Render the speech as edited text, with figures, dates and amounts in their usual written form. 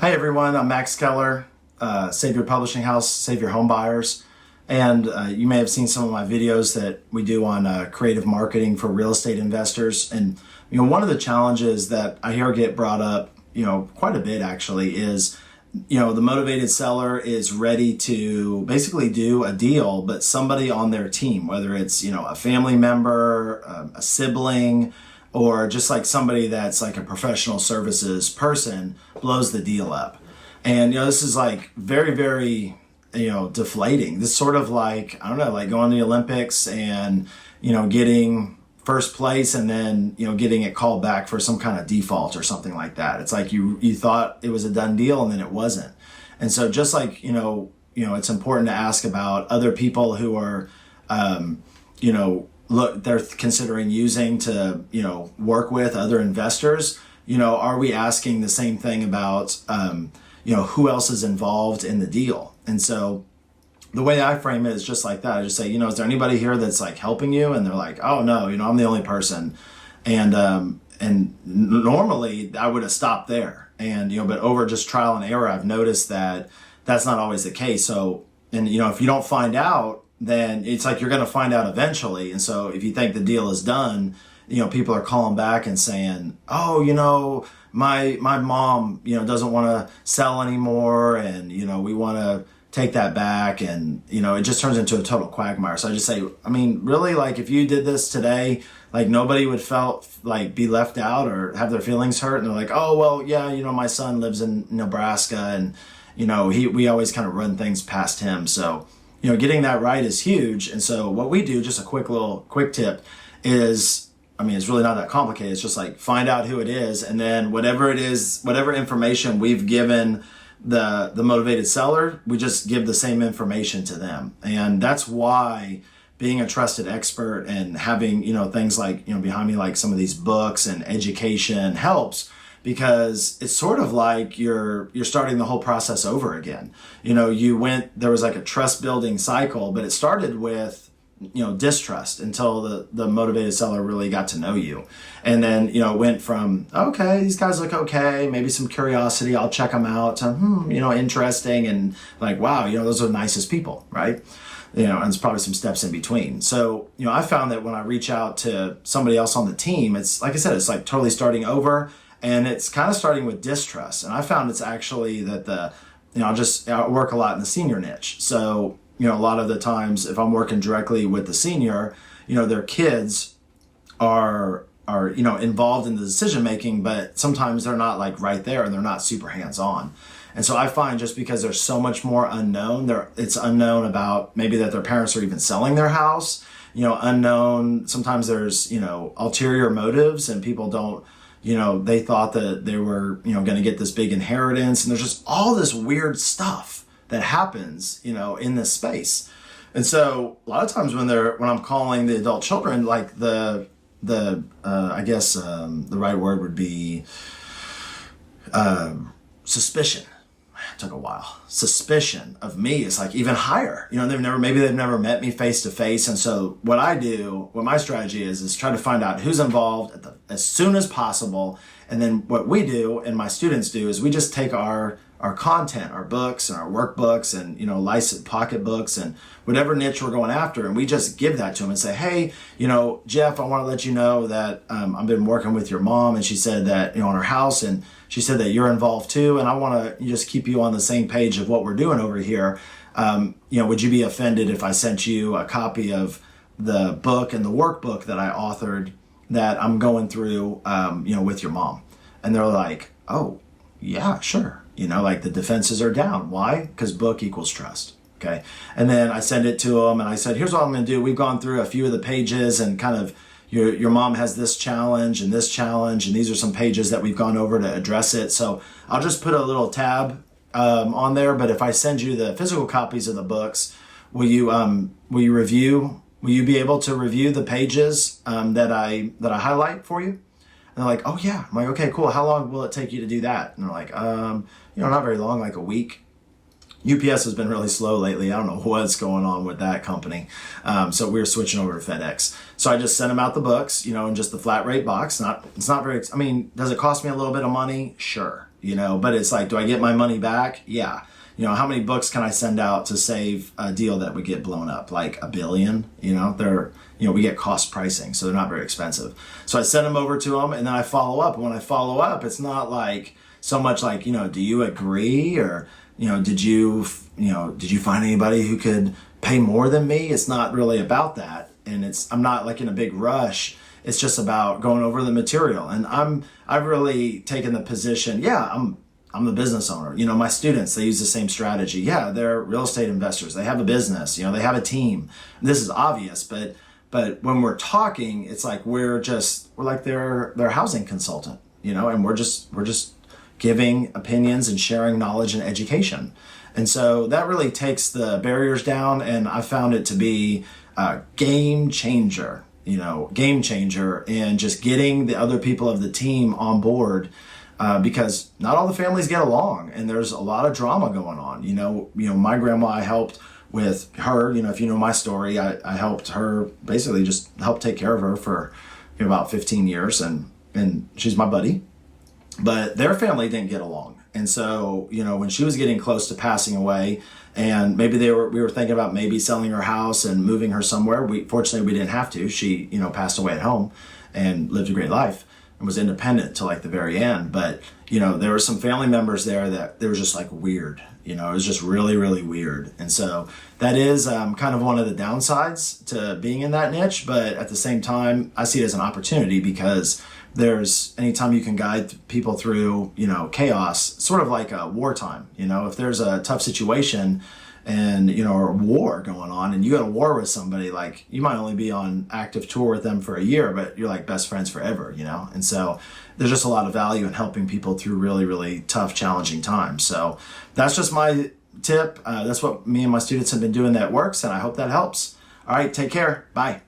Hi everyone, I'm Max Keller, Save Your Publishing House, Save Your Home Buyers. And you may have seen some of my videos that we do on creative marketing for real estate investors. And one of the challenges that I hear get brought up, quite a bit actually, is the motivated seller is ready to basically do a deal, but somebody on their team, whether it's a family member, a sibling, or just like somebody that's like a professional services person, blows the deal up. And this is like very, very deflating. This sort of like, I don't know, like going to the Olympics and getting first place and then getting it called back for some kind of default or something like that. It's like you thought it was a done deal and then it wasn't. And so just like it's important to ask about other people who are look, they're considering using to, work with other investors. Are we asking the same thing about, who else is involved in the deal? And so the way I frame it is just like that. I just say, is there anybody here that's like helping you? And they're like, oh no, I'm the only person. And normally I would have stopped there. And, but over just trial and error, I've noticed that that's not always the case. So, and, if you don't find out, then it's like you're going to find out eventually. And so if you think the deal is done, people are calling back and saying, oh, my mom, doesn't want to sell anymore. And, we want to take that back. And, it just turns into a total quagmire. So I just say, really, like if you did this today, like nobody would be left out or have their feelings hurt. And they're like, oh, well, yeah, my son lives in Nebraska and, we always kind of run things past him. So, getting that right is huge. And so what we do, just a quick tip is, it's really not that complicated. It's just like find out who it is. And then whatever it is, whatever information we've given the motivated seller, we just give the same information to them. And that's why being a trusted expert and having, things like, behind me, like some of these books and education helps, because it's sort of like you're starting the whole process over again. There was like a trust building cycle, but it started with, distrust until the motivated seller really got to know you. And then, it went from, okay, these guys look okay, maybe some curiosity, I'll check them out, to, interesting. And like, wow, those are the nicest people, right? And it's probably some steps in between. So, I found that when I reach out to somebody else on the team, it's like I said, it's like totally starting over. And it's kind of starting with distrust. And I found it's actually that I work a lot in the senior niche. So, a lot of the times if I'm working directly with the senior, their kids are involved in the decision making, but sometimes they're not like right there and they're not super hands-on. And so I find just because there's so much more unknown, it's unknown about maybe that their parents are even selling their house, unknown. Sometimes there's, ulterior motives and people don't, they thought that they were, going to get this big inheritance, and there's just all this weird stuff that happens, in this space. And so a lot of times when I'm calling the adult children, like the right word would be, suspicion. It took a while. Suspicion of me is like even higher. They've never met me face to face. And so what my strategy is try to find out who's involved as soon as possible. And then what we do and my students do is we just take our content, our books and our workbooks and, licensed pocket books and whatever niche we're going after. And we just give that to them and say, hey, Jeff, I want to let you know that I've been working with your mom. And she said that, on her house, and she said that you're involved too. And I want to just keep you on the same page of what we're doing over here. Would you be offended if I sent you a copy of the book and the workbook that I authored that I'm going through, with your mom? And they're like, oh, yeah, sure. Like the defenses are down. Why? Because book equals trust. Okay. And then I send it to them and I said, here's what I'm going to do. We've gone through a few of the pages and kind of your mom has this challenge and this challenge. And these are some pages that we've gone over to address it. So I'll just put a little tab on there. But if I send you the physical copies of the books, will you be able to review the pages that I highlight for you? And they're like, oh yeah. I'm like, okay, cool. How long will it take you to do that? And they're like, not very long, like a week. UPS has been really slow lately. I don't know what's going on with that company. So we're switching over to FedEx. So I just sent them out the books, in just the flat rate box. It's not very, does it cost me a little bit of money? Sure. but it's like, do I get my money back? Yeah. How many books can I send out to save a deal that would get blown up? Like 1 billion, we get cost pricing, so they're not very expensive. So I send them over to them, and then I follow up. And when I follow up, it's not like so much like, do you agree? Or, did you find anybody who could pay more than me? It's not really about that. And I'm not like in a big rush. It's just about going over the material. And I've really taken the position, I'm the business owner. My students, they use the same strategy. Yeah, they're real estate investors. They have a business, they have a team. This is obvious, but when we're talking, it's like we're like their housing consultant, and we're just giving opinions and sharing knowledge and education. And so that really takes the barriers down, and I found it to be a game changer and just getting the other people of the team on board. Because not all the families get along, and there's a lot of drama going on. My grandma, I helped with her. If you know my story, I helped her, basically just helped take care of her for about 15 years, and she's my buddy. But their family didn't get along, and so when she was getting close to passing away, and maybe we were thinking about maybe selling her house and moving her somewhere. Fortunately we didn't have to. She passed away at home and lived a great life. And was independent till like the very end. But, there were some family members there that they were just like weird, it was just really, really weird. And so that is kind of one of the downsides to being in that niche. But at the same time, I see it as an opportunity because anytime you can guide people through, chaos, sort of like a wartime, if there's a tough situation and, or a war going on and you go to war with somebody, like you might only be on active tour with them for a year, but you're like best friends forever, and so there's just a lot of value in helping people through really, really tough, challenging times. So that's just my tip. That's what me and my students have been doing that works, and I hope that helps. All right, take care. Bye.